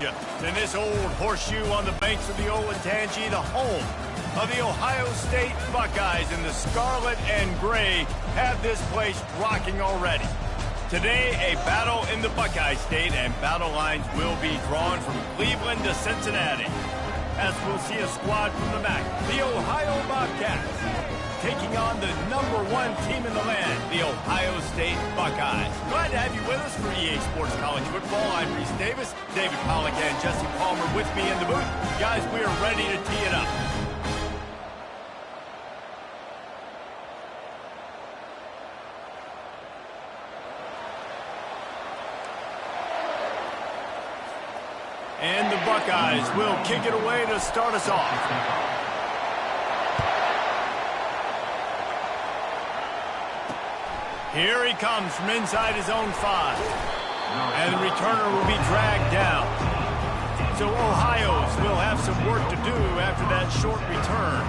In this old horseshoe on the banks of the Olentangy, the home of the Ohio State Buckeyes, and the scarlet and gray have this place rocking already. Today, a battle in the Buckeye State, and battle lines will be drawn from Cleveland to Cincinnati. As we'll see a squad from the MAC, the Ohio Bobcats, taking on the #1 team in the land, the Ohio State Buckeyes. Glad to have you with us for EA Sports College Football. I'm Reese Davis, David Pollack and Jesse Palmer with me in the booth. Guys, we are ready to tee it up. And the Buckeyes will kick it away to start us off. Here he comes from inside his own 5. And the returner will be dragged down. So Ohio's will have some work to do after that short return.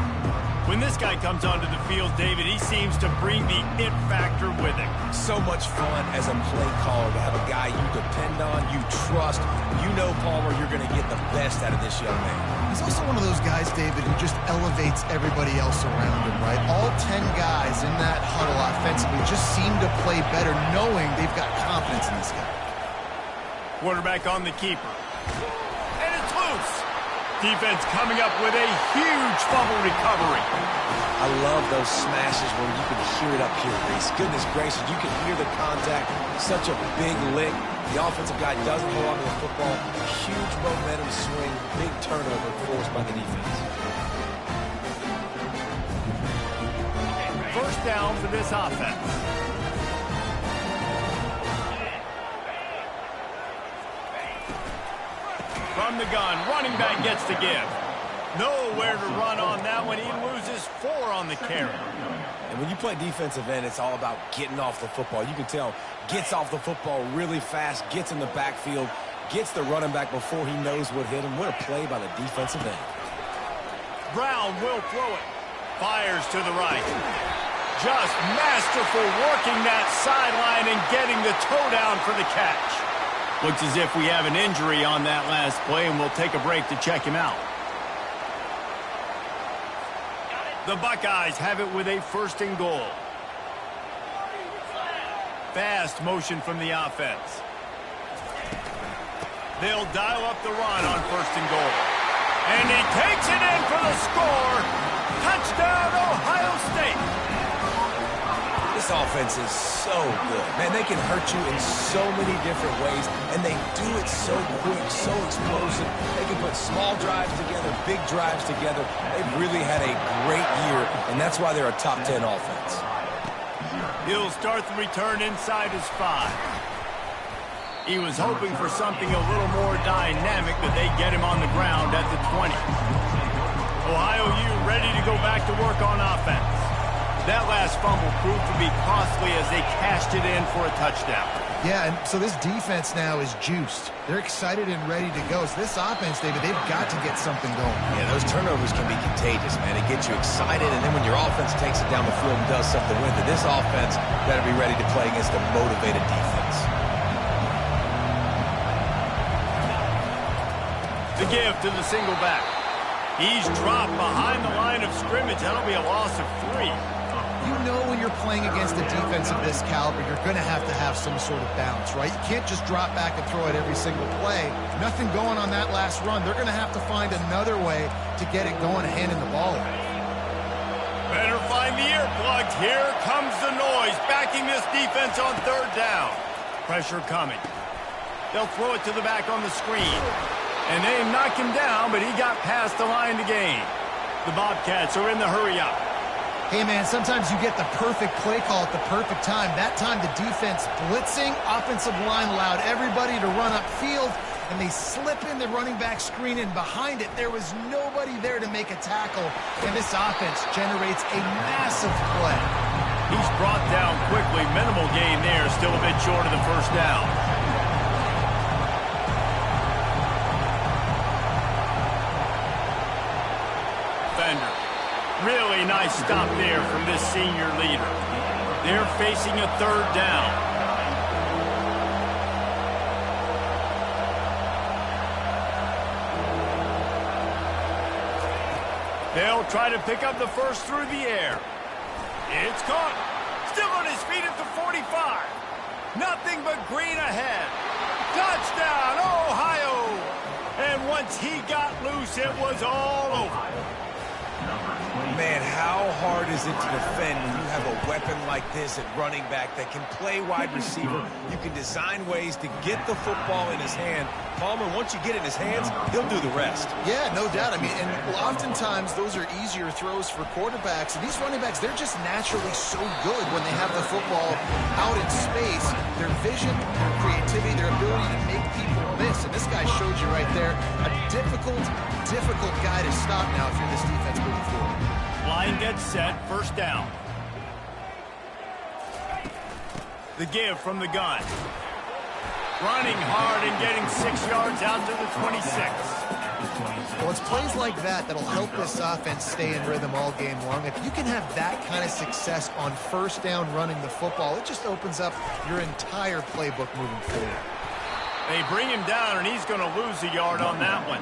When this guy comes onto the field, David, he seems to bring the it factor with him. So much fun as a play caller to have a guy you depend on, you trust. You know, Palmer, you're going to get the best out of this young man. He's also one of those guys, David, who just elevates everybody else around him, right? All 10 guys in that huddle offensively just seem to play better knowing they've got confidence in this guy. Quarterback on the keeper. And it's loose. Defense coming up with a huge fumble recovery. I love those smashes where you can hear it up here, Reese. Goodness gracious, you can hear the contact. Such a big lick. The offensive guy doesn't hold on to the football. Huge momentum swing. Big turnover forced by the defense. First down for this offense. From the gun, running back gets the give. Nowhere to run on that one. He loses 4 on the carry. And when you play defensive end, it's all about getting off the football. You can tell, gets off the football really fast, gets in the backfield, gets the running back before he knows what hit him. What a play by the defensive end. Brown will throw it. Fires to the right. Just masterful working that sideline and getting the toe down for the catch. Looks as if we have an injury on that last play, and we'll take a break to check him out. The Buckeyes have it with a 1st and goal. Fast motion from the offense. They'll dial up the run on 1st and goal. And he takes it in for the score. Touchdown, Ohio State. This offense is so good. Man, they can hurt you in so many different ways, and they do it so quick, so explosive. They can put small drives together, big drives together. They've really had a great year, and that's why they're a top 10 offense. He'll start the return inside his 5. He was hoping for something a little more dynamic, but they get him on the ground at the 20. Ohio U ready to go back to work on offense. That last fumble proved to be costly as they cashed it in for a touchdown. Yeah, and so this defense now is juiced. They're excited and ready to go. So this offense, David, they've got to get something going. Yeah, those turnovers can be contagious, man. It gets you excited, and then when your offense takes it down the field and does something with it, this offense got to be ready to play against a motivated defense. The give to the single back. He's dropped behind the line of scrimmage. That'll be a loss of 3. You know when you're playing against a defense of this caliber, you're going to have some sort of balance, right? You can't just drop back and throw it every single play. Nothing going on that last run. They're going to have to find another way to get it going, handing the ball off. Better find the earplugs. Here comes the noise, backing this defense on 3rd down. Pressure coming. They'll throw it to the back on the screen. And they knock him down, but he got past the line to gain. The Bobcats are in the hurry-up. Hey, man, sometimes you get the perfect play call at the perfect time. That time the defense blitzing, offensive line allowed everybody to run upfield, and they slip in the running back screen, and behind it there was nobody there to make a tackle, and this offense generates a massive play. He's brought down quickly. Minimal gain there, still a bit short of the 1st down. Fender. Really nice stop there from this senior leader. They're facing a 3rd down. They'll try to pick up the first through the air. It's caught. Still on his feet at the 45. Nothing but green ahead. Touchdown, Ohio! And once he got loose, it was all over. Man, how hard is it to defend when you have a weapon like this at running back that can play wide receiver? You can design ways to get the football in his hand. Palmer, once you get it in his hands, he'll do the rest. Yeah, no doubt. I mean, and oftentimes those are easier throws for quarterbacks. And these running backs, they're just naturally so good when they have the football out in space. Their vision, their creativity, their ability to make people miss. And this guy showed you right there a difficult guy to stop now if you're this defense moving forward. Line gets set, first down. The give from the gun. Running hard and getting 6 yards out to the 26. Well, it's plays like that that'll help this offense stay in rhythm all game long. If you can have that kind of success on first down running the football, it just opens up your entire playbook moving forward. They bring him down, and he's going to lose a yard on that one.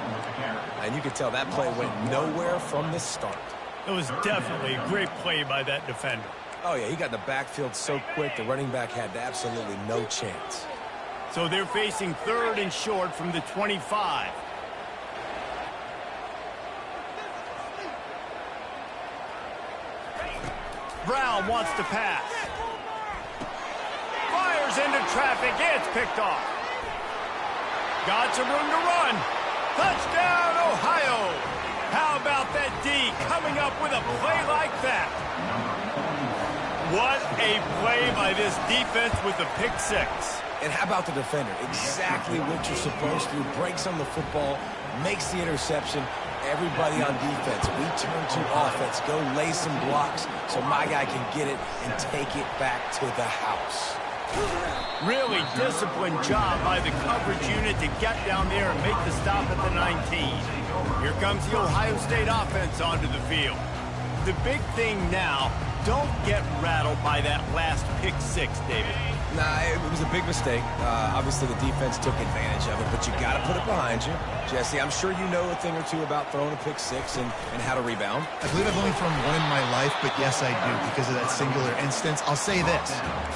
And you can tell that play went nowhere from the start. It was definitely a great play by that defender. Oh, yeah, he got in the backfield so quick, the running back had absolutely no chance. So they're facing third and short from the 25. Brown wants to pass. Fires into traffic. It's picked off. Got some room to run. Touchdown, Ohio. How about that D coming up with a play like that? What a play by this defense with the pick six. And how about the defender? Exactly what you're supposed to do. Breaks on the football, makes the interception. Everybody on defense, we turn to offense. Go lay some blocks so my guy can get it and take it back to the house. Really disciplined job by the coverage unit to get down there and make the stop at the 19. Here comes the Ohio State offense onto the field. The big thing now, don't get rattled by that last pick six, David. Nah, it was a big mistake. Obviously, the defense took advantage of it, but you got to put it behind you. Jesse, I'm sure you know a thing or two about throwing a pick six and how to rebound. I believe I've only thrown one in my life, but yes, I do because of that singular instance. I'll say this.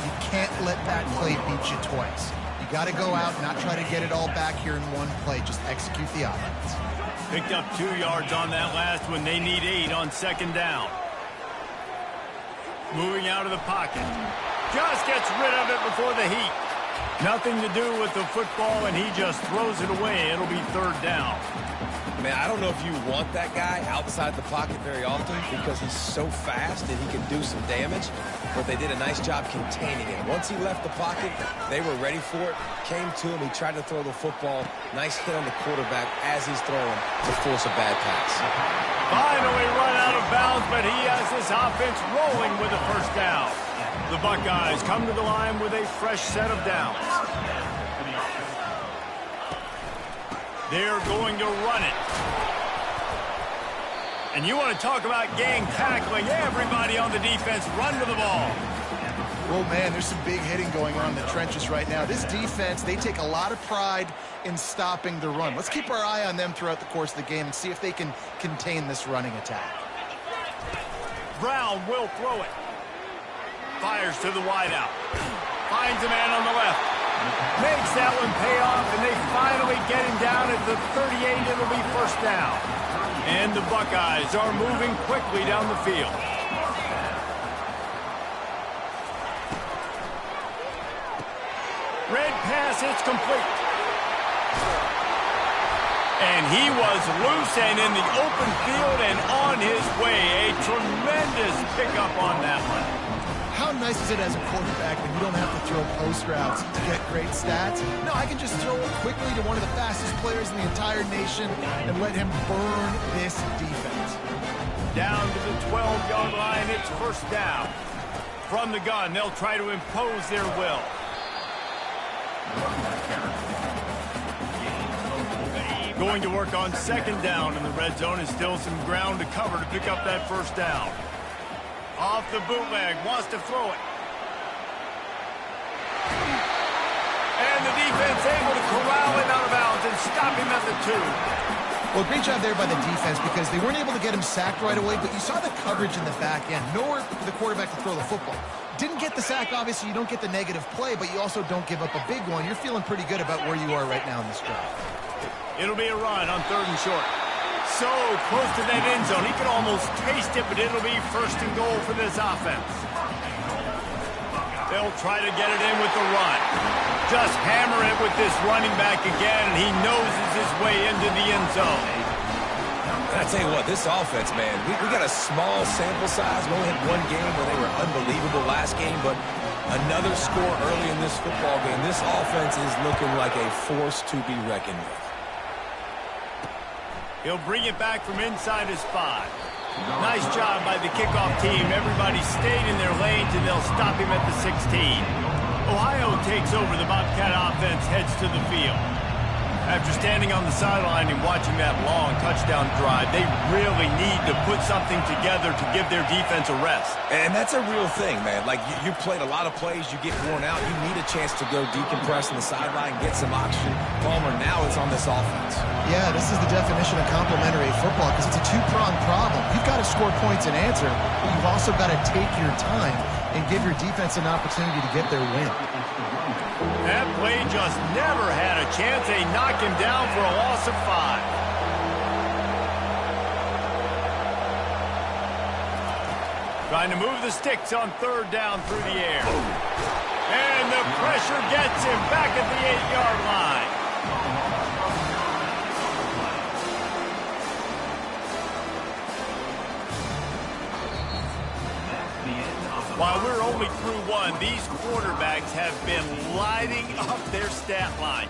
You can't let that play beat you twice. You got to go out and not try to get it all back here in one play. Just execute the offense. Picked up 2 yards on that last one. They need 8 on second down. Moving out of the pocket. Just gets rid of it before the heat. Nothing to do with the football, and he just throws it away. It'll be third down. Man, I don't know if you want that guy outside the pocket very often because he's so fast and he can do some damage, but they did a nice job containing him. Once he left the pocket, they were ready for it, came to him, he tried to throw the football. Nice hit on the quarterback as he's throwing to force a bad pass. Finally run out of bounds, but he has this offense rolling with a first down. The Buckeyes come to the line with a fresh set of downs. They're going to run it. And you want to talk about gang tackling. Everybody on the defense run to the ball. Well, man, there's some big hitting going on in the trenches right now. This defense, they take a lot of pride in stopping the run. Let's keep our eye on them throughout the course of the game and see if they can contain this running attack. Brown will throw it. Fires to the wideout. Finds a man on the left. Makes that one pay off, and they finally get him down at the 38. It'll be first down. And the Buckeyes are moving quickly down the field. Red pass, it's complete. And he was loose and in the open field and on his way. A tremendous pickup on that one. How nice is it as a quarterback when you don't have to throw post routes to get great stats? No, I can just throw it quickly to one of the fastest players in the entire nation and let him burn this defense. Down to the 12-yard line, it's first down. From the gun, they'll try to impose their will. Going to work on second down in the red zone is still some ground to cover to pick up that first down. Off the bootleg, wants to throw it. And the defense able to corral it out of bounds and stop him at the 2. Well, great job there by the defense because they weren't able to get him sacked right away, but you saw the coverage in the back end. Nowhere for the quarterback to throw the football. Didn't get the sack, obviously. You don't get the negative play, but you also don't give up a big one. You're feeling pretty good about where you are right now in this drive. It'll be a run on 3rd and short. So close to that end zone. He can almost taste it, but it'll be 1st and goal for this offense. They'll try to get it in with the run. Just hammer it with this running back again, and he noses his way into the end zone. And I tell you what, this offense, man, we got a small sample size. We only had one game where they were unbelievable last game, but another score early in this football game. This offense is looking like a force to be reckoned with. He'll bring it back from inside his 5. Nice job by the kickoff team. Everybody stayed in their lanes, and they'll stop him at the 16. Ohio takes over. The Bobcat offense heads to the field. After standing on the sideline and watching that long touchdown drive, they really need to put something together to give their defense a rest. And that's a real thing, man. Like, you played a lot of plays, you get worn out, you need a chance to go decompress on the sideline, get some oxygen. Palmer, now it's on this offense. Yeah, this is the definition of complementary football because it's a two-pronged problem. You've got to score points and answer, but you've also got to take your time and give your defense an opportunity to get their win. That play just never had a chance. They knock him down for a loss of 5. Trying to move the sticks on 3rd down through the air. And the pressure gets him back at the 8-yard line. While we're only through 1, these quarterbacks have been lighting up their stat line.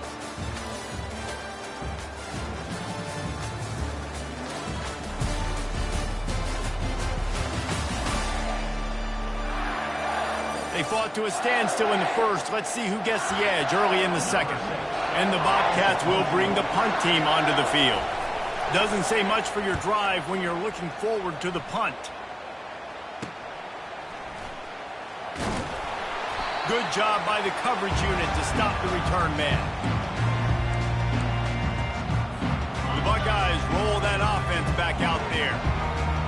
They fought to a standstill in the 1st. Let's see who gets the edge early in the 2nd. And the Bobcats will bring the punt team onto the field. Doesn't say much for your drive when you're looking forward to the punt. Good job by the coverage unit to stop the return man. The Buckeyes roll that offense back out there.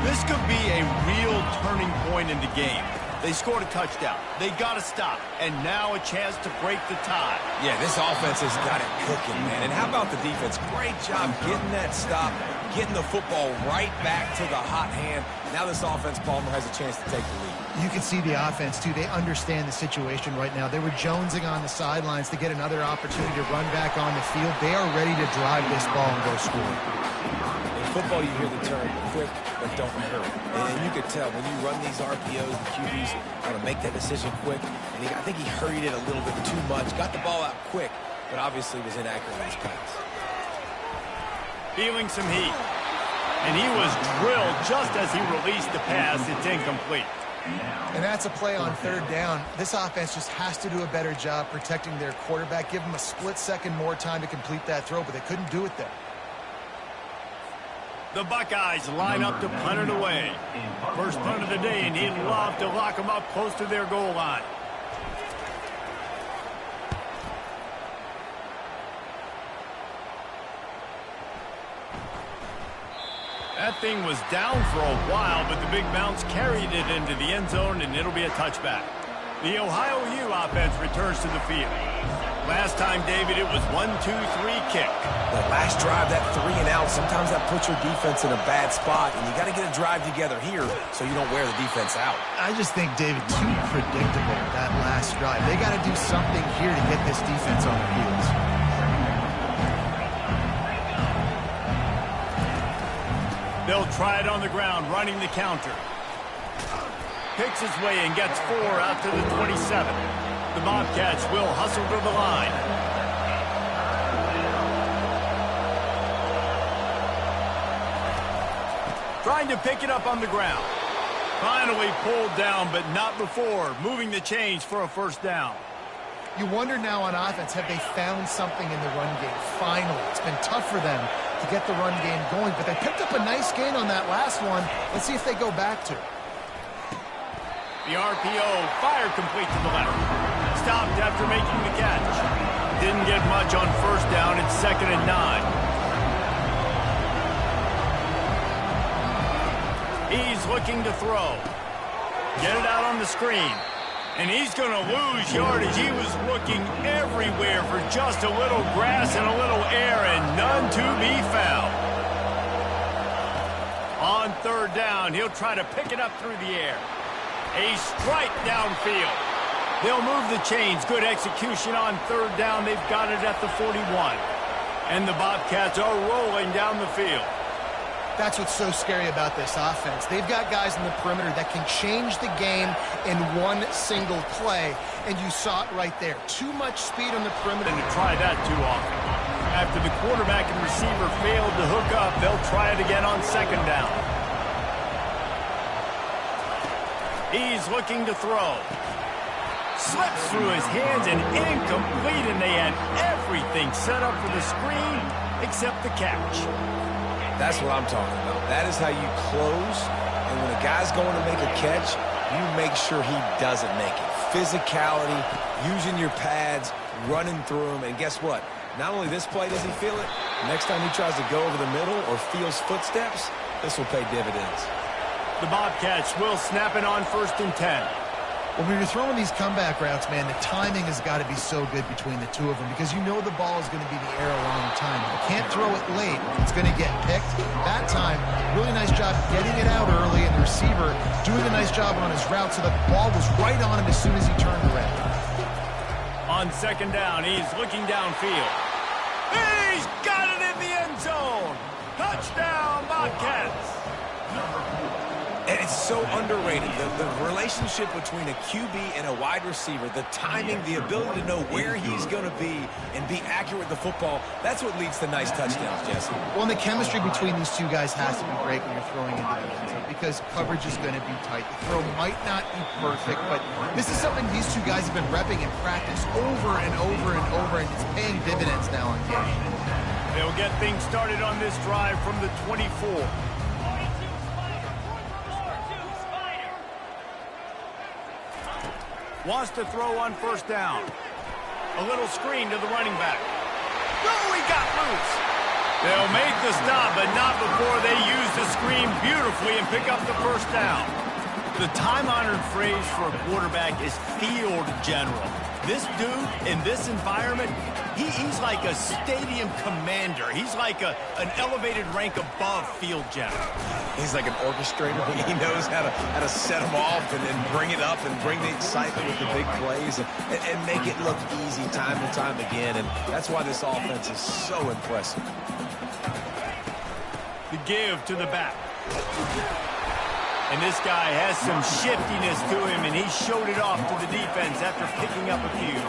This could be a real turning point in the game. They scored a touchdown. They got to stop. And now a chance to break the tie. Yeah, this offense has got it cooking, man. And how about the defense? Great job getting that stop, getting the football right back to the hot hand. Now this offense, Palmer, has a chance to take the lead. You can see the offense, too. They understand the situation right now. They were jonesing on the sidelines to get another opportunity to run back on the field. They are ready to drive this ball and go score. In football, you hear the term quick, but don't hurry. And you could tell when you run these RPOs, the QBs want to make that decision quick. And I think he hurried it a little bit too much. Got the ball out quick, but obviously was inaccurate in his pass. Feeling some heat. And he was drilled just as he released the pass. It's incomplete. And that's a play on 3rd down. This offense just has to do a better job protecting their quarterback. Give him a split second more time to complete that throw, but they couldn't do it there. The Buckeyes line up to punt it away. First punt of the day, and he'd love to lock them up close to their goal line. That thing was down for a while, but the big bounce carried it into the end zone, and it'll be a touchback. The Ohio U offense returns to the field. Last time, David, it was 1-2-3 kick. The last drive, that 3 and out, sometimes that puts your defense in a bad spot, and you got to get a drive together here so you don't wear the defense out. I just think, David, too predictable, that last drive. They got to do something here to get this defense on their heels. They'll try it on the ground, running the counter. Picks his way and gets 4 out to the 27. The Bobcats will hustle to the line. Trying to pick it up on the ground. Finally pulled down, but not before moving the chains for a 1st down. You wonder now on offense, have they found something in the run game? Finally, it's been tough for them to get the run game going, but they picked up a nice gain on that last one. Let's see if they go back to it. The RPO fired complete to the left. Stopped after making the catch. Didn't get much on 1st down. It's 2nd and 9. He's looking to throw. Get it out on the screen. And he's going to lose yardage. He was looking everywhere for just a little grass and a little air, and none to be found. On third down, he'll try to pick it up through the air. A strike downfield. They'll move the chains. Good execution on third down. They've got it at the 41. And the Bobcats are rolling down the field. That's what's so scary about this offense. They've got guys in the perimeter that can change the game in one single play, and you saw it right there. Too much speed on the perimeter. And to try that too often. After the quarterback and receiver failed to hook up, they'll try it again on second down. He's looking to throw. Slips through his hands and incomplete, and they had everything set up for the screen except the catch. That's what I'm talking about. That is how you close, and when a guy's going to make a catch, you make sure he doesn't make it. Physicality, using your pads, running through them, and guess what? Not only this play does he feel it, next time he tries to go over the middle or feels footsteps, this will pay dividends. The Bobcats will snap it on 1st and 10. When you're throwing these comeback routes, man, the timing has got to be so good between the two of them because you know the ball is going to be in the air a long time. You can't throw it late. It's going to get picked. That time, really nice job getting it out early, and the receiver doing a nice job on his route so the ball was right on him as soon as he turned around. On second down, he's looking downfield. He's got it in the end zone. Touchdown, Bobcats. And it's so underrated, the relationship between a QB and a wide receiver, the timing, the ability to know where he's going to be and be accurate with the football, that's what leads to nice touchdowns, Jesse. Well, and the chemistry between these two guys has to be great when you're throwing into the end zone because coverage is going to be tight. The throw might not be perfect, but this is something these two guys have been repping in practice over and over and over, and it's paying dividends now on game. They'll get things started on this drive from the 24. Wants to throw on 1st down. A little screen to the running back. Oh, he got loose. They'll make the stop, but not before they use the screen beautifully and pick up the 1st down. The time-honored phrase for a quarterback is field general. This dude, in this environment, he's like a stadium commander. He's like an elevated rank above field general. He's like an orchestrator. He knows how to set them off and then bring it up and bring the excitement with the big plays and make it look easy time and time again. And that's why this offense is so impressive. The give to the back. And this guy has some shiftiness to him, and he showed it off to the defense after picking up a few.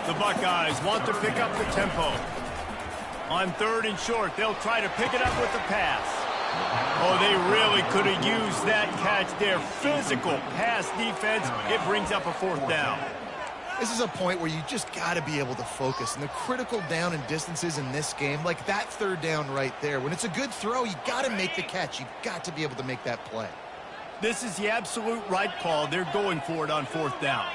The Buckeyes want to pick up the tempo. On 3rd and short, they'll try to pick it up with the pass. Oh, they really could have used that catch there. Physical pass defense. It brings up a 4th down. This is a point where you just got to be able to focus. And the critical down and distances in this game, like that 3rd down right there, when it's a good throw, you got to make the catch. You got to be able to make that play. This is the absolute right call. They're going for it on 4th down.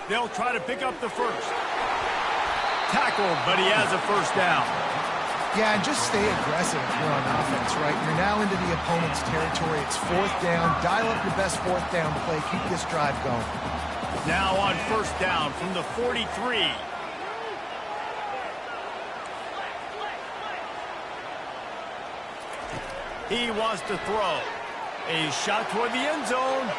They'll try to pick up the 1st. Tackled, but he has a 1st down. Yeah, and just stay aggressive if you're on offense, right? You're now into the opponent's territory. It's 4th down. Dial up your best 4th down play. Keep this drive going. Now on 1st down from the 43. He wants to throw. A shot toward the end zone.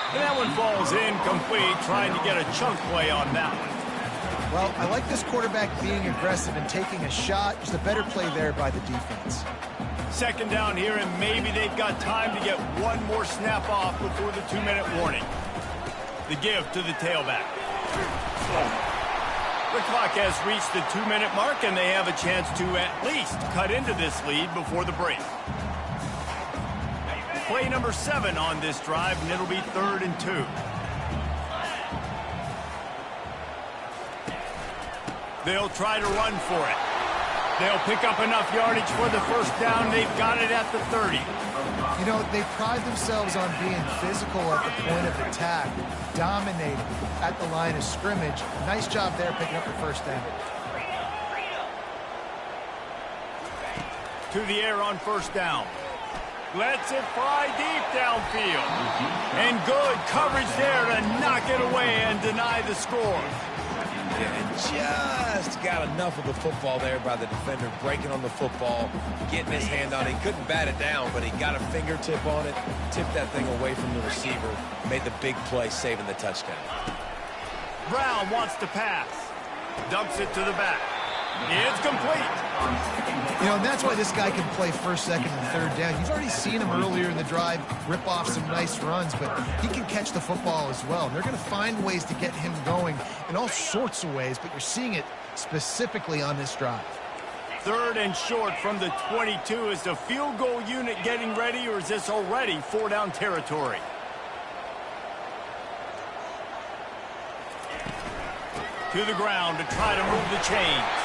And that one falls incomplete, trying to get a chunk play on that one. Well, I like this quarterback being aggressive and taking a shot. Just a better play there by the defense. 2nd down here, and maybe they've got time to get one more snap off before the 2-minute warning. The give to the tailback. The clock has reached the 2-minute mark, and they have a chance to at least cut into this lead before the break. Play number 7 on this drive, and it'll be 3rd and 2. They'll try to run for it. They'll pick up enough yardage for the 1st down. They've got it at the 30. You know, they pride themselves on being physical at the point of attack, dominating at the line of scrimmage. Nice job there picking up the 1st down. to the air on first down. Lets it fly deep downfield. And good coverage there to knock it away and deny the score. Yeah, just got enough of the football there by the defender, breaking on the football, getting his hand on it. He couldn't bat it down, but he got a fingertip on it, tipped that thing away from the receiver, made the big play, saving the touchdown. Brown wants to pass. Dumps it to the back. It's complete. You know, and that's why this guy can play first, second, and third down. You've already seen him earlier in the drive rip off some nice runs, but he can catch the football as well. And they're going to find ways to get him going in all sorts of ways, but you're seeing it specifically on this drive. Third and short from the 22. Is the field goal unit getting ready, or is this already four-down territory? To the ground to try to move the chains.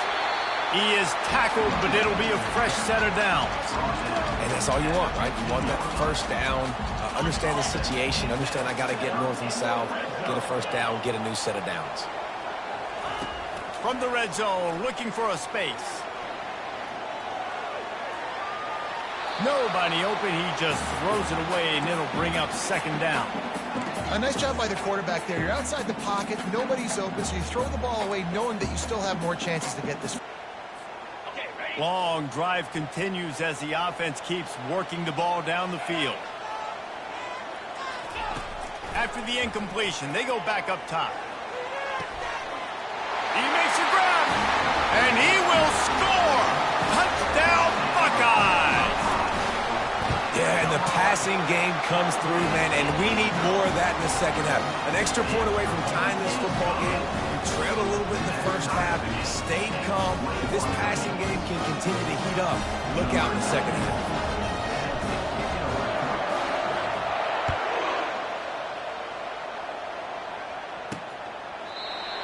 He is tackled, but it'll be a fresh set of downs. And that's all you want, right? You want that first down, understand the situation, understand I got to get north and south, get a first down, get a new set of downs. From the red zone, looking for a space. Nobody open, he just throws it away, and it'll bring up second down. A nice job by the quarterback there. You're outside the pocket, nobody's open, so you throw the ball away knowing that you still have more chances to get this. Long drive continues as the offense keeps working the ball down the field. After the incompletion, they go back up top. He makes a grab, and he will score! Touchdown, Buckeyes! Yeah, and the passing game comes through, man, and we need more of that in the second half. An extra point away from tying this football game. We trailed a little bit in the first half, stayed calm. If this passing game can continue to heat up, look out in the second half.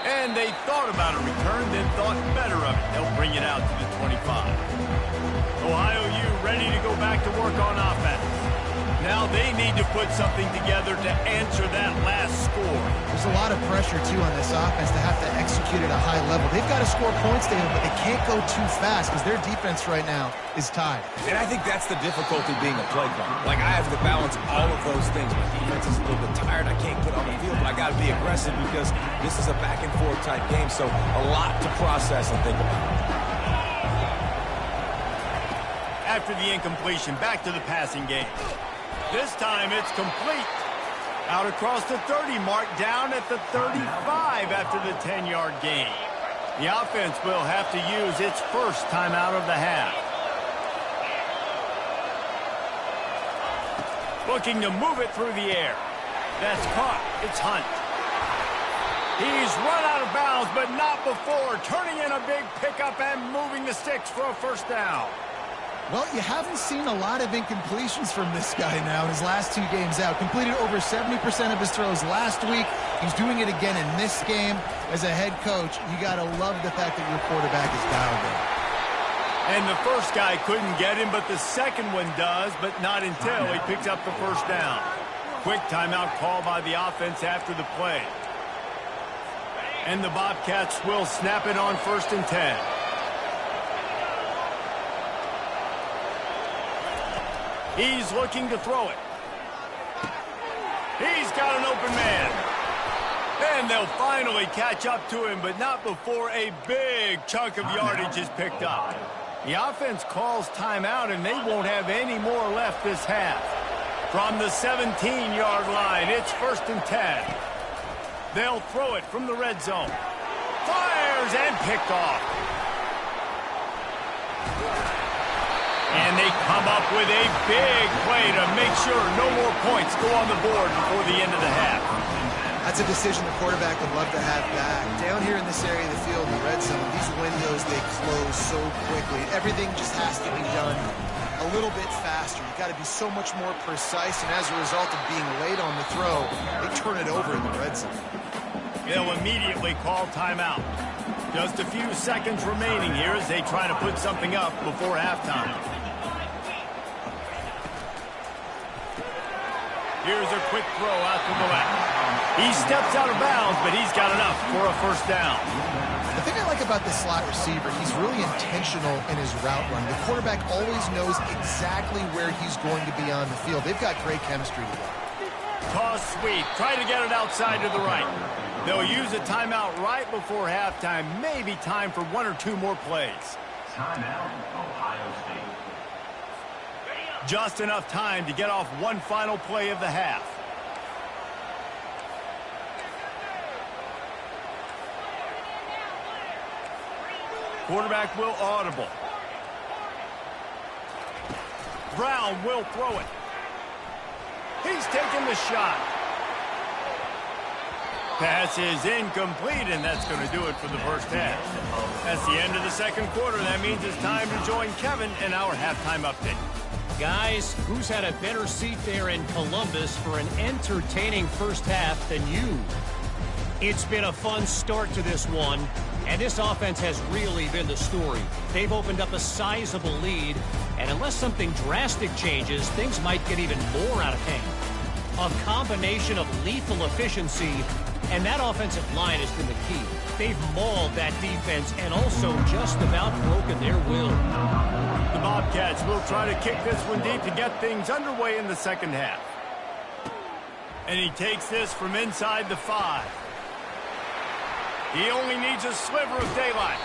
And they thought about a return, then thought better of it. They'll bring it out to the 25. Ohio U ready to go back to work on offense. Now they need to put something together to answer that last score. There's a lot of pressure, too, on this offense to have to execute at a high level. They've got to score points, David, but they can't go too fast because their defense right now is tied. And I think that's the difficulty being a play caller. Like, I have to balance all of those things. My defense is a little bit tired. I can't put on the field, but I got to be aggressive because this is a back-and-forth type game, so a lot to process and think about. After the incompletion, back to the passing game. This time it's complete. Out across the 30 mark, down at the 35 after the 10-yard gain. The offense will have to use its first timeout of the half. Looking to move it through the air. That's caught. It's Hunt. He's run out of bounds, but not before. Turning in a big pickup and moving the sticks for a first down. Well, you haven't seen a lot of incompletions from this guy now in his last two games out. Completed over 70% of his throws last week. He's doing it again in this game. As a head coach, you got to love the fact that your quarterback is dialed in. And the first guy couldn't get him, but the second one does, but not until he picks up the first down. Quick timeout call by the offense after the play. And the Bobcats will snap it on 1st and 10. He's looking to throw it. He's got an open man. And they'll finally catch up to him, but not before a big chunk of yardage is picked up. The offense calls timeout, and they won't have any more left this half. From the 17-yard line, it's 1st and 10. They'll throw it from the red zone. Fires and picked off. And they come up with a big play to make sure no more points go on the board before the end of the half. That's a decision the quarterback would love to have back. Down here in this area of the field, in the red zone, these windows, they close so quickly. Everything just has to be done a little bit faster. You've got to be so much more precise, and as a result of being late on the throw, they turn it over in the red zone. They'll immediately call timeout. Just a few seconds remaining here as they try to put something up before halftime. Here's a quick throw out to the left. He steps out of bounds, but he's got enough for a first down. The thing I like about this slot receiver, he's really intentional in his route run. The quarterback always knows exactly where he's going to be on the field. They've got great chemistry together. Toss sweep. Try to get it outside to the right. They'll use a timeout right before halftime. Maybe time for 1 or 2 more plays. Timeout, Ohio State. Just enough time to get off one final play of the half. Quarterback will audible. Brown will throw it. He's taking the shot. Pass is incomplete, and that's going to do it for the first half. That's the end of the second quarter. That means it's time to join Kevin in our halftime update. Guys, who's had a better seat there in Columbus for an entertaining first half than you? It's been a fun start to this one, and this offense has really been the story. They've opened up a sizable lead, and unless something drastic changes, things might get even more out of hand. A combination of lethal efficiency, and that offensive line has been the key. They've mauled that defense and also just about broken their will. The Bobcats will try to kick this one deep to get things underway in the second half. And he takes this from inside the 5. He only needs a sliver of daylight.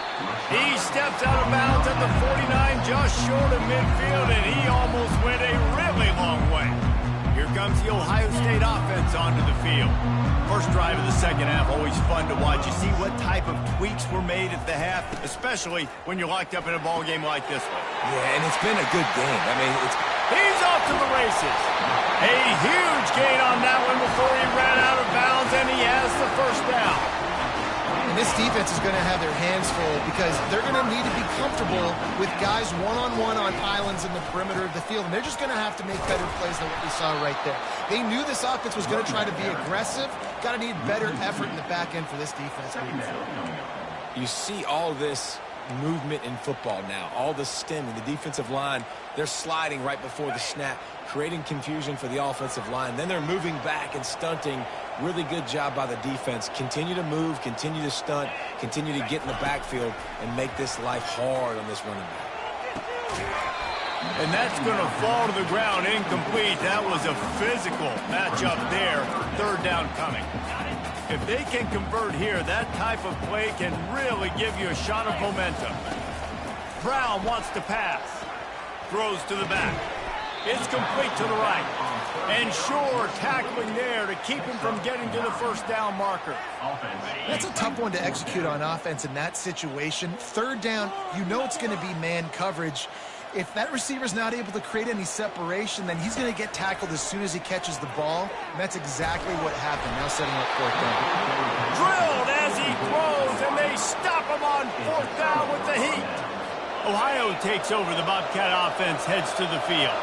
He steps out of bounds at the 49, just short of midfield, and he almost went a really long way. Here comes the Ohio State offense onto the field. First drive of the second half, always fun to watch. You see what type of tweaks were made at the half, especially when you're locked up in a ball game like this one. Yeah, and it's been a good game. I mean, He's off to the races. A huge gain on that one before he ran out of bounds, and he has the first down. And this defense is going to have their hands full because they're going to need to be comfortable with guys one-on-one on islands in the perimeter of the field. And they're just going to have to make better plays than what we saw right there. They knew this offense was going to try to be aggressive. Got to need better effort in the back end for this defense. you see all this movement in football now, all the stemming, the defensive line, they're sliding right before the snap, creating confusion for the offensive line. Then they're moving back and stunting. Really good job by the defense. Continue to move, continue to stunt, continue to get in the backfield and make this life hard on this running back. And that's going to fall to the ground incomplete. That was a physical matchup there. Third down coming. If they can convert here, that type of play can really give you a shot of momentum. Brown wants to pass. Throws to the back. It's complete to the right. And Shore tackling there to keep him from getting to the first down marker. That's a tough one to execute on offense in that situation. Third down, you know it's going to be man coverage. If that receiver's not able to create any separation, then he's going to get tackled as soon as he catches the ball. And that's exactly what happened. Now setting up fourth down. Drilled as he throws, and they stop him on fourth down with the heat. Ohio takes over. The Bobcat offense heads to the field.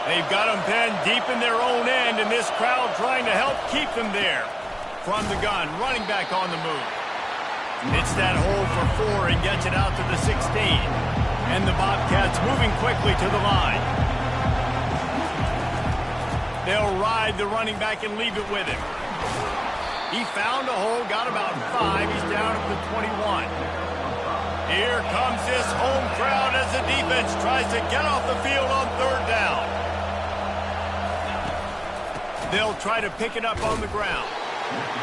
They've got them penned deep in their own end, and this crowd trying to help keep them there. From the gun, running back on the move. It's that hole for 4 and gets it out to the 16. And the Bobcats moving quickly to the line. They'll ride the running back and leave it with him. He found a hole, got about 5. He's down at the 21. Here comes this home crowd as the defense tries to get off the field on third down. They'll try to pick it up on the ground.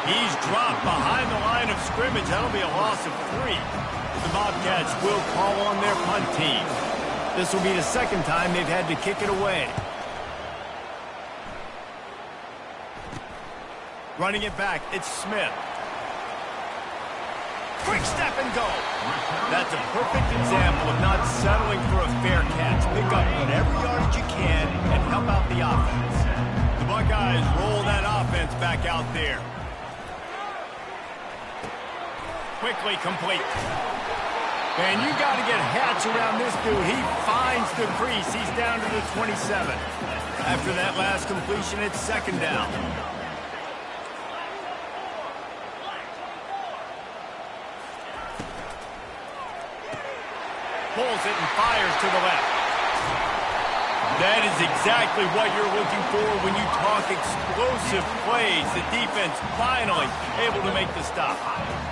He's dropped behind the line of scrimmage. That'll be a loss of 3. The Bobcats will call on their punt team. This will be the second time they've had to kick it away. Running it back, it's Smith. Quick step and go. That's a perfect example of not settling for a fair catch. Pick up whatever yardage you can and help out the offense. The Buckeyes roll that offense back out there. Quickly complete. And you got to get hats around this dude. He finds the crease. He's down to the 27. After that last completion, it's second down. Pulls it and fires to the left. That is exactly what you're looking for when you talk explosive plays. The defense finally able to make the stop.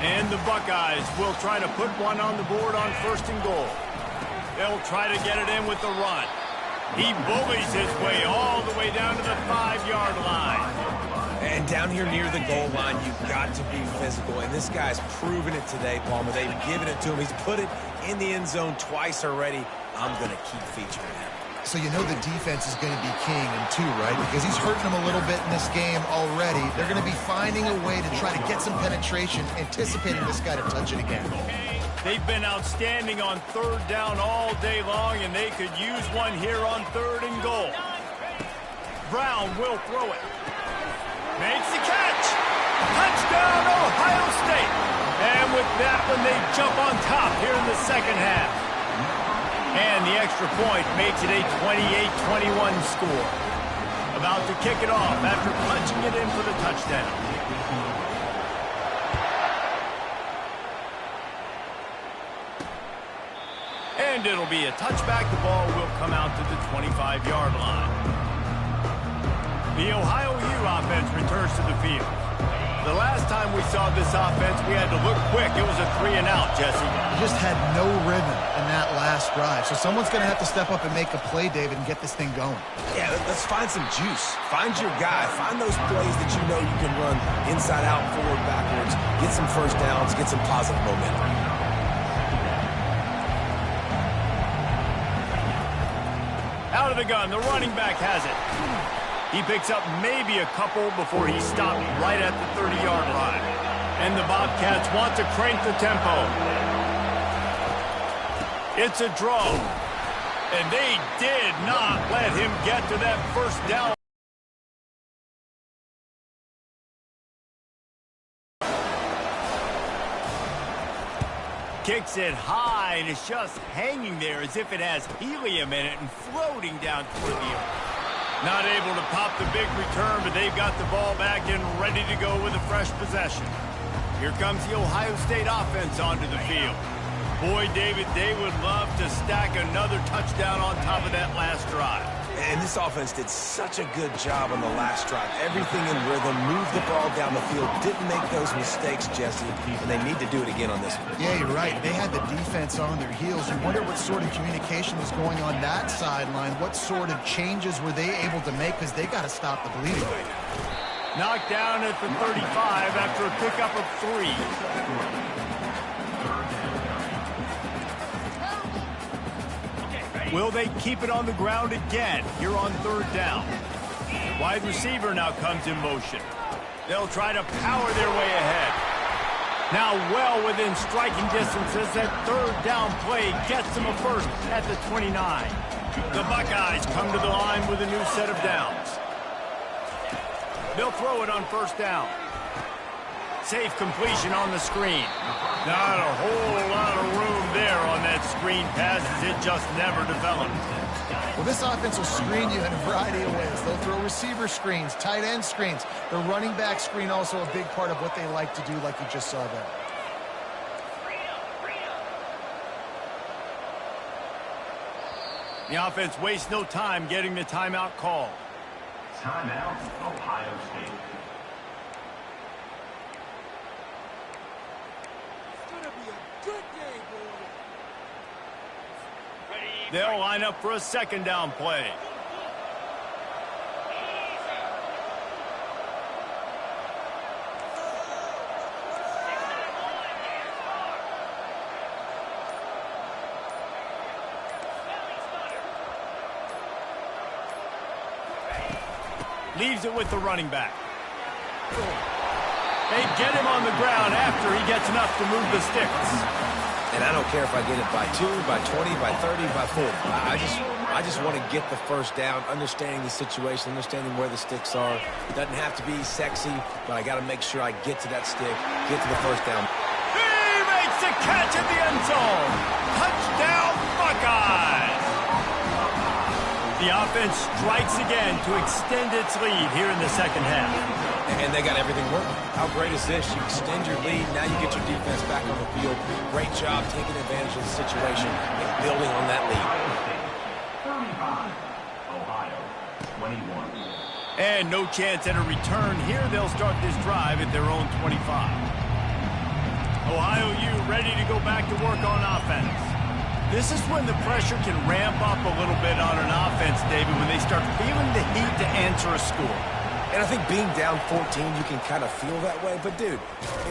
And the Buckeyes will try to put one on the board on 1st and goal. They'll try to get it in with the run. He bullies his way all the way down to the 5-yard line. And down here near the goal line, you've got to be physical. And this guy's proven it today, Palmer. They've given it to him. He's put it in the end zone twice already. I'm going to keep featuring him. So you know the defense is going to be king in 2, right? Because he's hurting them a little bit in this game already. They're going to be finding a way to try to get some penetration, anticipating this guy to touch it again. They've been outstanding on 3rd down all day long, and they could use one here on 3rd and goal. Brown will throw it. Makes the catch. Touchdown, Ohio State. And with that one, they jump on top here in the 2nd half. And the extra point makes it a 28-21 score. About to kick it off after punching it in for the touchdown. And it'll be a touchback. The ball will come out to the 25-yard line. The Ohio U offense returns to the field. The last time we saw this offense, we had to look quick. It was a 3-and-out, Jesse. You just had no rhythm in that last drive. So someone's going to have to step up and make a play, David, and get this thing going. Yeah, let's find some juice. Find your guy. Find those plays that you know you can run inside out, forward, backwards. Get some first downs. Get some positive momentum. Out of the gun, the running back has it. He picks up maybe a couple before he stopped right at the 30-yard line. And the Bobcats want to crank the tempo. It's a draw. And they did not let him get to that 1st down. Kicks it high, and it's just hanging there as if it has helium in it and floating down toward the earth. Not able to pop the big return, but they've got the ball back and ready to go with a fresh possession. Here comes the Ohio State offense onto the field. Boy, David, they would love to stack another touchdown on top of that last drive. And this offense did such a good job on the last drive. Everything in rhythm, moved the ball down the field, didn't make those mistakes, Jesse, and they need to do it again on this one. Yeah, you're right. They had the defense on their heels. You wonder what sort of communication was going on that sideline. What sort of changes were they able to make, because they got to stop the bleeding right now. Knocked down at the 35 after a pickup of 3. Will they keep it on the ground again here on 3rd down? Wide receiver now comes in motion. They'll try to power their way ahead. Now well within striking distances. That 3rd down play gets them a first at the 29. The Buckeyes come to the line with a new set of downs. They'll throw it on 1st down. Safe completion on the screen. Not a whole lot of room there on that screen pass, as it just never developed. Well, this offense will screen you in a variety of ways. They'll throw receiver screens, tight end screens. The running back screen also a big part of what they like to do, like you just saw there. The offense wastes no time getting the timeout call. Timeout, Ohio State. They'll line up for a 2nd down play. Leaves it with the running back. They get him on the ground after he gets enough to move the sticks. And I don't care if I get it by 2, by 20, by 30, by 40. I just want to get the first down, understanding the situation, understanding where the sticks are. It doesn't have to be sexy, but I got to make sure I get to that stick, get to the first down. He makes a catch in the end zone. Touchdown, Buckeyes. The offense strikes again to extend its lead here in the 2nd half. And they got everything working. How great is this? You extend your lead, now you get your defense back on the field. Great job taking advantage of the situation and building on that lead. 35, Ohio, 21. And no chance at a return here. They'll start this drive at their own 25. Ohio U ready to go back to work on offense. This is when the pressure can ramp up a little bit on an offense, David, when they start feeling the heat to answer a score. And I think being down 14, you can kind of feel that way. But, dude,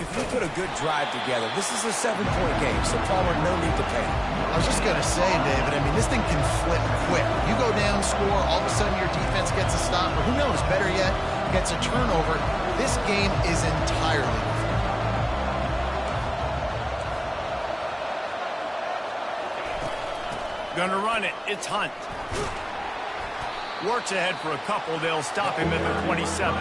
if you put a good drive together, this is a 7-point game, so Palmer, no need to panic. I was just going to say, David, I mean, this thing can flip quick. You go down, score, all of a sudden your defense gets a stop, or who knows, better yet, gets a turnover. This game is entirely different. Gonna run it. It's Hunt. Works ahead for a couple. They'll stop him at the 27.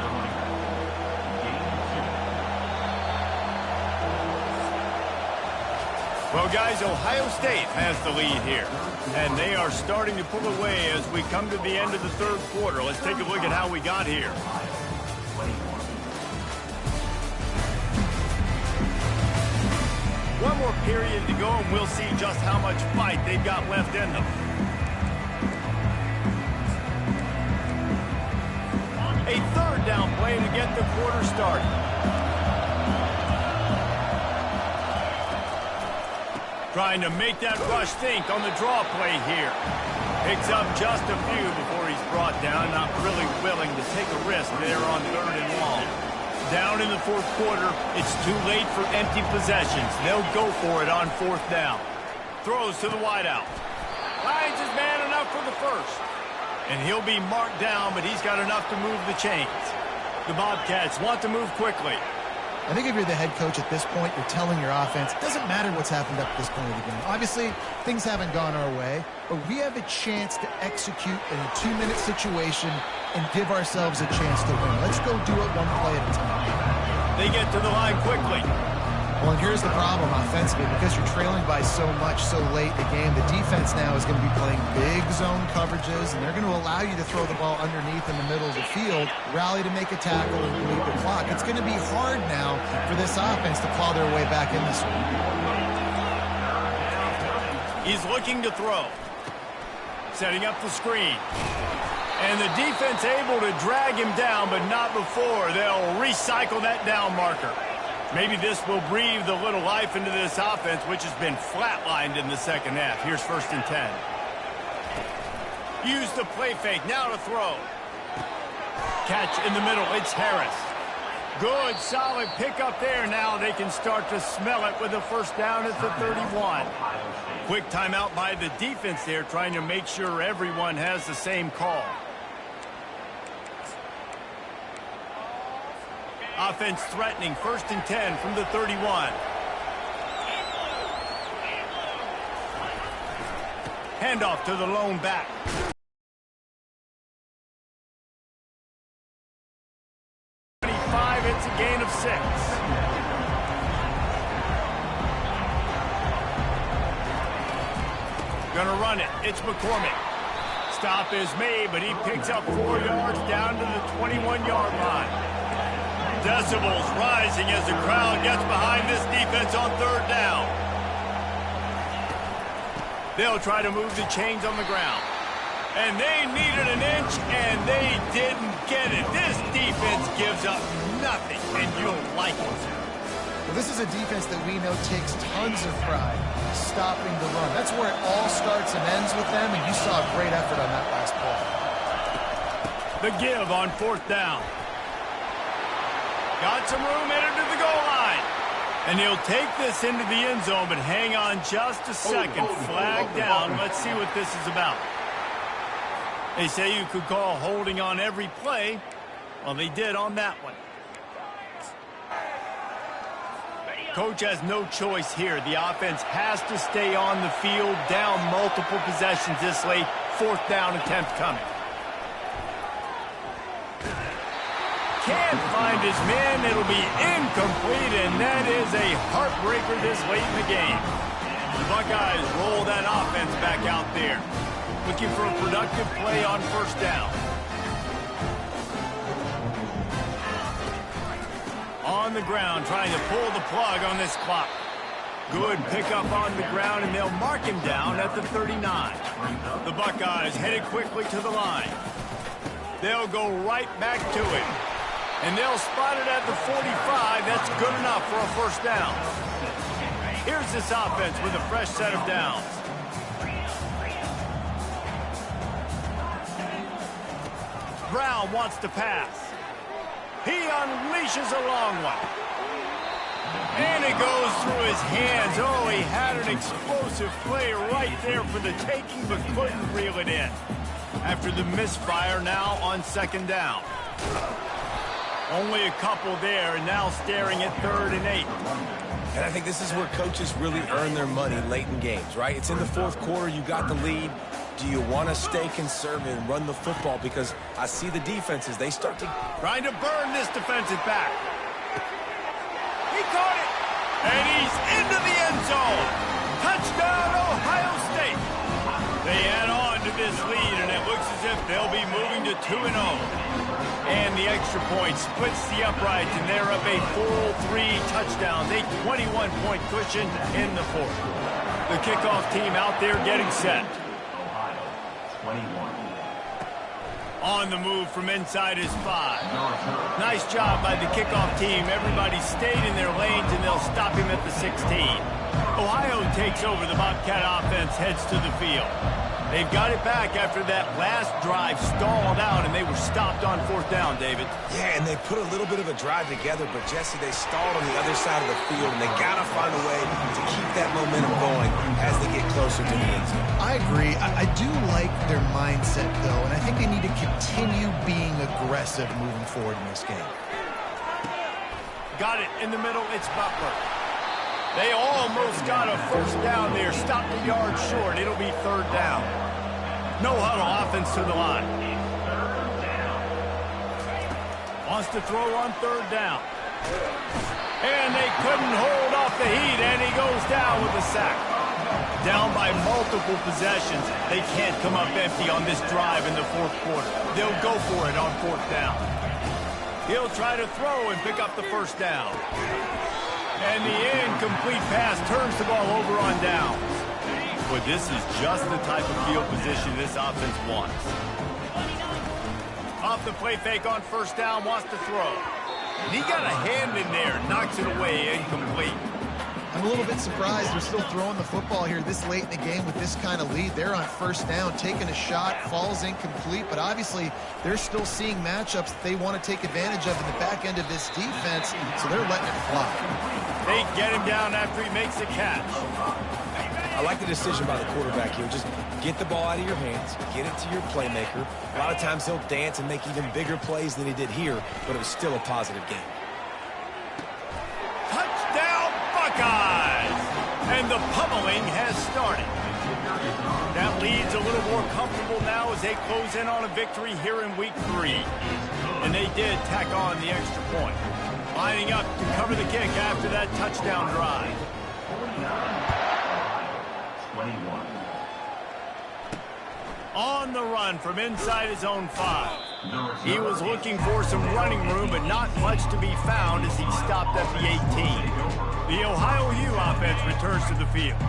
Well, guys, Ohio State has the lead here. And they are starting to pull away as we come to the end of the third quarter. Let's take a look at how we got here. One more period to go, and we'll see just how much fight they've got left in them. A third down play to get the quarter started. Trying to make that rush think on the draw play here. Picks up just a few before he's brought down. Not really willing to take a risk there on 3rd and long. Down in the fourth quarter, it's too late for empty possessions. They'll go for it on 4th down. Throws to the wideout. Finds his man enough for the first. And he'll be marked down, but he's got enough to move the chains. The Bobcats want to move quickly. I think if you're the head coach at this point, you're telling your offense, it doesn't matter what's happened up to this point of the game. Obviously, things haven't gone our way, but we have a chance to execute in a 2-minute situation and give ourselves a chance to win. Let's go do it one play at a time. They get to the line quickly. Well, and here's the problem offensively. Because you're trailing by so much so late in the game, the defense now is going to be playing big zone coverages, and they're going to allow you to throw the ball underneath in the middle of the field, rally to make a tackle, and bleed the clock. It's going to be hard now for this offense to claw their way back in this one. He's looking to throw. Setting up the screen. And the defense able to drag him down, but not before. They'll recycle that down marker. Maybe this will breathe a little life into this offense, which has been flatlined in the second half. Here's 1st and 10. Use the play fake. Now to throw. Catch in the middle. It's Harris. Good, solid pickup there. Now they can start to smell it with a 1st down at the 31. Quick timeout by the defense there, trying to make sure everyone has the same call. Offense threatening, 1st and 10 from the 31. Handoff to the lone back. It's a gain of 6. Gonna run it. It's McCormick. Stop is made, but he picks up 4 yards down to the 21-yard line. Decibels rising as the crowd gets behind this defense on 3rd down. They'll try to move the chains on the ground. And they needed an inch, and they didn't get it. This defense gives up nothing, and you'll like it. Well, this is a defense that we know takes tons of pride stopping the run. That's where it all starts and ends with them, and you saw a great effort on that last play. The give on 4th down. Got some room headed to the goal line. And he'll take this into the end zone, but hang on just a second. Flag down. Let's see what this is about. They say you could call holding on every play. Well, they did on that one. Coach has no choice here. The offense has to stay on the field, down multiple possessions this late. 4th down attempt coming. Can't find his man. It'll be incomplete, and that is a heartbreaker this late in the game. The Buckeyes roll that offense back out there, looking for a productive play on 1st down. On the ground, trying to pull the plug on this clock. Good pickup on the ground, and they'll mark him down at the 39. The Buckeyes headed quickly to the line. They'll go right back to it. And they'll spot it at the 45. That's good enough for a 1st down. Here's this offense with a fresh set of downs. Brown wants to pass. He unleashes a long one. And it goes through his hands. Oh, he had an explosive play right there for the taking, but couldn't reel it in. After the misfire, now on second down. Only a couple there, and now staring at 3rd and 8. And I think this is where coaches really earn their money late in games, right? It's in the 4th quarter, you got the lead. Do you want to stay conservative and run the football? Because I see the defenses, they start to... Trying to burn this defensive back. He caught it. And he's into the end zone. Touchdown, Ohio State. They add on to this lead, and it looks as if they'll be moving to 2-0. And the extra point splits the uprights, and they're up a full 3 touchdowns, a 21-point cushion in the 4th. The kickoff team out there getting set. Ohio, 21. On the move from inside his 5. Nice job by the kickoff team. Everybody stayed in their lanes, and they'll stop him at the 16. Ohio takes over. The Bobcat offense heads to the field. They've got it back after that last drive stalled out, and they were stopped on 4th down, David. Yeah, and they put a little bit of a drive together, but, Jesse, they stalled on the other side of the field, and they got to find a way to keep that momentum going as they get closer to the end zone. I agree. I do like their mindset, though, and I think they need to continue being aggressive moving forward in this game. Got it in the middle. It's Butler. They almost got a first down there. Stopped a yard short. It'll be 3rd down. No huddle offense to the line. Wants to throw on 3rd down. And they couldn't hold off the heat, and he goes down with a sack. Down by multiple possessions. They can't come up empty on this drive in the 4th quarter. They'll go for it on 4th down. He'll try to throw and pick up the first down. And the incomplete pass turns the ball over on downs. But this is just the type of field position this offense wants. Off the play fake on 1st down, wants to throw. He got a hand in there, knocks it away, incomplete. I'm a little bit surprised they're still throwing the football here this late in the game with this kind of lead. They're on 1st down, taking a shot, falls incomplete, but obviously they're still seeing matchups they want to take advantage of in the back end of this defense, so they're letting it fly. They get him down after he makes the catch. I like the decision by the quarterback here. Just get the ball out of your hands, get it to your playmaker. A lot of times he'll dance and make even bigger plays than he did here, but it was still a positive game. Touchdown, Buckeyes! And the pummeling has started. That lead's a little more comfortable now as they close in on a victory here in week 3. And they did tack on the extra point. Lining up to cover the kick after that touchdown drive. 21. On the run from inside his own 5. He was looking for some running room, but not much to be found as he stopped at the 18. The Ohio U offense returns to the field.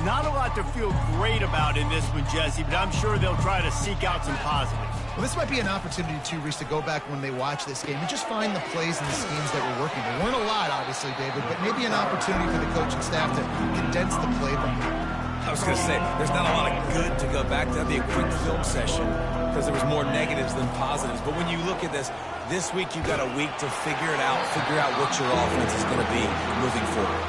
Not a lot to feel great about in this one, Jesse, but I'm sure they'll try to seek out some positives. Well, this might be an opportunity, too, Reese, to go back when they watch this game and just find the plays and the schemes that were working. There weren't a lot, obviously, David, but maybe an opportunity for the coaching staff to condense the playbook. I was going to say, there's not a lot of good to go back to. That'd be a quick film session because there was more negatives than positives. But when you look at this week you've got a week to figure it out, figure out what your offense is going to be moving forward.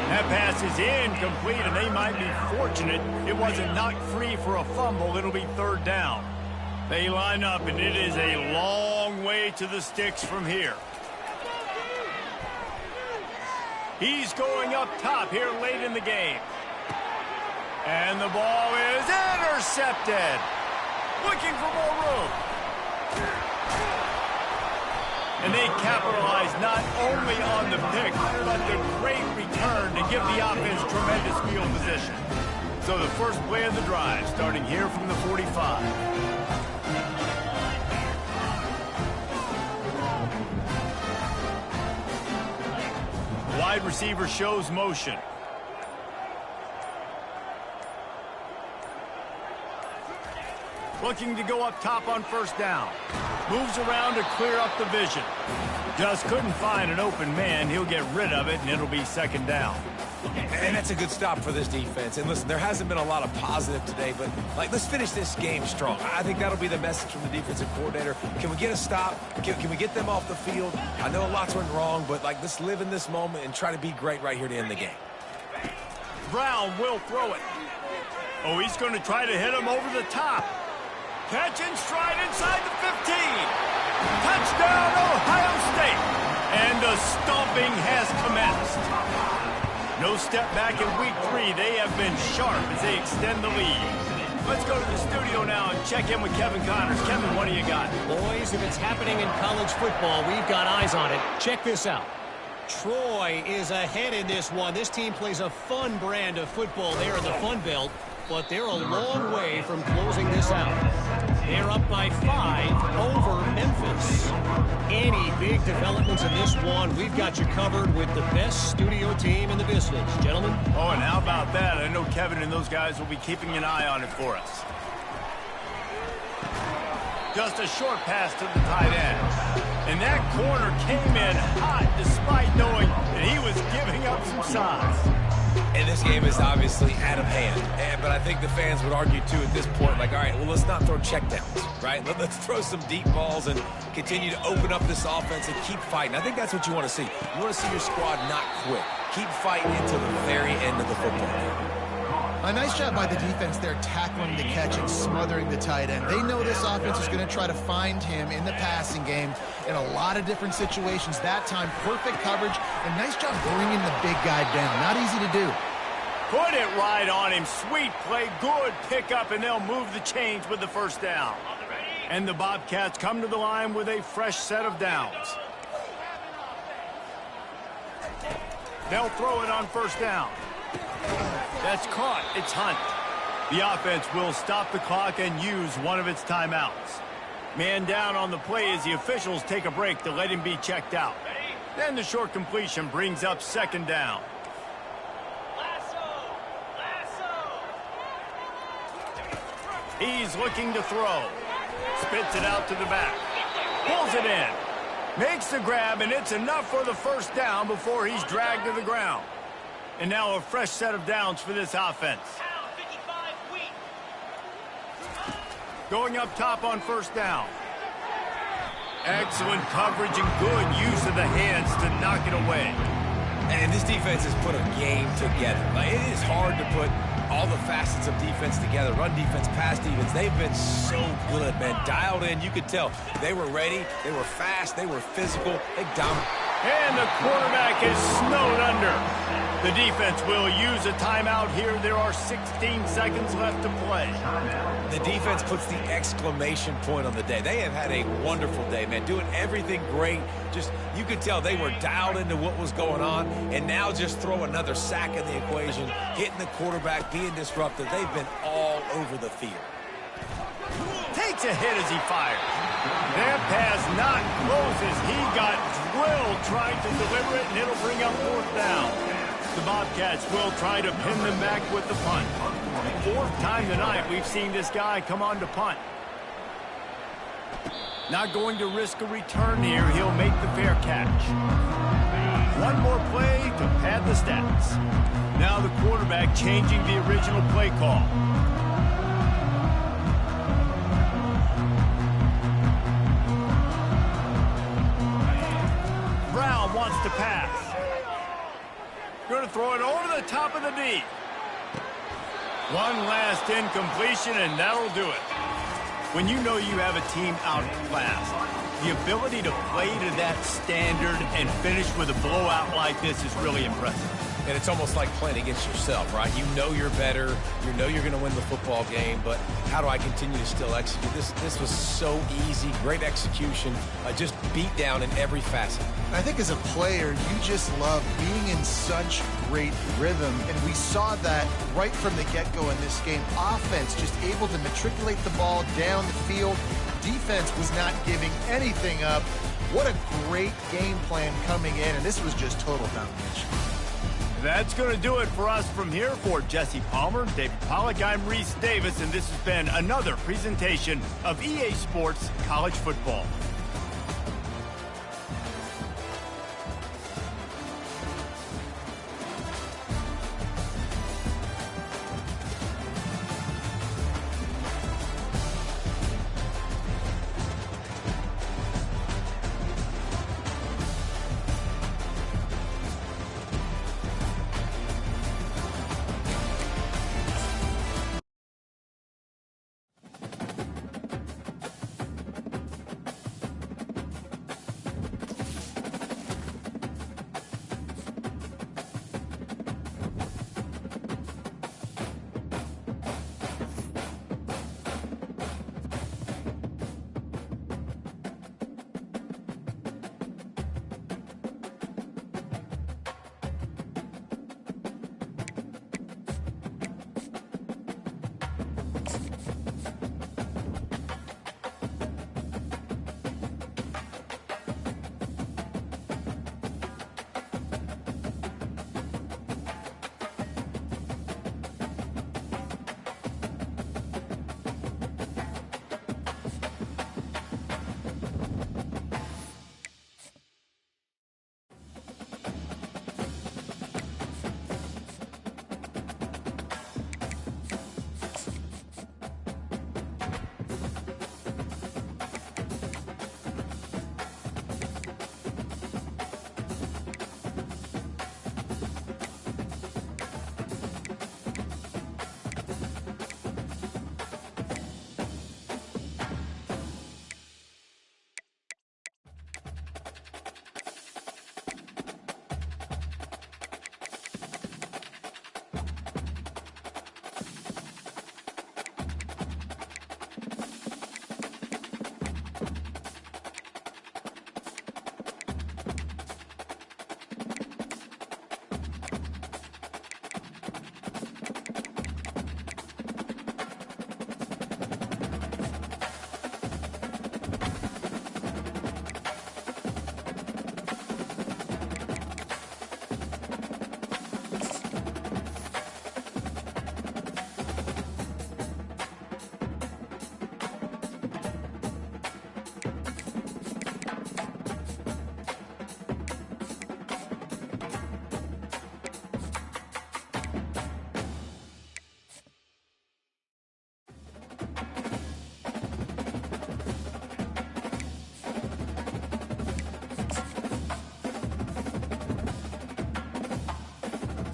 That pass is incomplete, and they might be fortunate it wasn't knocked free for a fumble. It'll be 3rd down. They line up, and it is a long way to the sticks from here. He's going up top here late in the game. And the ball is intercepted. Looking for more room. And they capitalize not only on the pick, but the great return to give the offense tremendous field position. So the first play of the drive, starting here from the 45. Wide receiver shows motion. Looking to go up top on 1st down. Moves around to clear up the vision. Just couldn't find an open man. He'll get rid of it, and it'll be 2nd down. And that's a good stop for this defense. And listen, there hasn't been a lot of positive today, but let's finish this game strong. I think that'll be the message from the defensive coordinator. Can we get a stop? Can we get them off the field? I know lots went wrong, but let's live in this moment and try to be great right here to end the game. Brown will throw it. Oh, he's going to try to hit him over the top. Catch and stride inside the 15. Touchdown, Ohio State. And the stomping has commenced. No step back in week 3. They have been sharp as they extend the lead. Let's go to the studio now and check in with Kevin Connors. Kevin, what do you got? Boys, if it's happening in college football, we've got eyes on it. Check this out. Troy is ahead in this one. This team plays a fun brand of football there in the Fun Belt, but they're a long way from closing this out. They're up by 5 over Memphis. Any big developments in this one, we've got you covered with the best studio team in the business. Gentlemen? Oh, and how about that? I know Kevin and those guys will be keeping an eye on it for us. Just a short pass to the tight end. And that corner came in hot despite knowing that he was giving up some size. And this game is obviously out of hand. But I think the fans would argue, too, at this point, all right, well, let's not throw checkdowns, right? Let's throw some deep balls and continue to open up this offense and keep fighting. I think that's what you want to see. You want to see your squad not quit. Keep fighting until the very end of the football game. A nice job by the defense there, tackling the catch and smothering the tight end. They know this offense is going to try to find him in the passing game in a lot of different situations. That time, perfect coverage, and nice job bringing the big guy down. Not easy to do. Put it right on him. Sweet play, good pickup, and they'll move the chains with the first down. And the Bobcats come to the line with a fresh set of downs. They'll throw it on first down. That's caught. It's Hunt. The offense will stop the clock and use one of its timeouts. Man down on the play as the officials take a break to let him be checked out. Then the short completion brings up second down. He's looking to throw. Spits it out to the back. Pulls it in. Makes the grab, and it's enough for the first down before he's dragged to the ground. And now a fresh set of downs for this offense. Going up top on first down. Excellent coverage and good use of the hands to knock it away. And this defense has put a game together. It is hard to put all the facets of defense together. Run defense, pass defense. They've been so good, man. Dialed in. You could tell they were ready. They were fast. They were physical. They dominated. And the quarterback is snowed under. The defense will use a timeout here. There are 16 seconds left to play. The defense puts the exclamation point on the day. They have had a wonderful day, man. Doing everything great. Just, you could tell they were dialed into what was going on. And now just throw another sack in the equation. Hitting the quarterback, being disruptive. They've been all over the field. Takes a hit as he fires. That pass not closes. He got drilled trying to deliver it, and it'll bring up fourth down. The Bobcats will try to pin them back with the punt. Fourth time tonight we've seen this guy come on to punt. Not going to risk a return here. He'll make the fair catch. One more play to pad the stats. Now the quarterback changing the original play call. Brown wants to pass. Going to throw it over the top of the D. One last incompletion, and that'll do it. When you know you have a team outclassed, the ability to play to that standard and finish with a blowout like this is really impressive. And it's almost like playing against yourself, right? You know you're better. You know you're going to win the football game, but how do I continue to still execute? This was so easy. Great execution. Just beat down in every facet. I think as a player, you just love being in such great rhythm, and we saw that right from the get-go in this game. Offense just able to matriculate the ball down the field. Defense was not giving anything up. What a great game plan coming in, and this was just total domination. That's going to do it for us from here. For Jesse Palmer, David Pollack, I'm Reese Davis, and this has been another presentation of EA Sports College Football.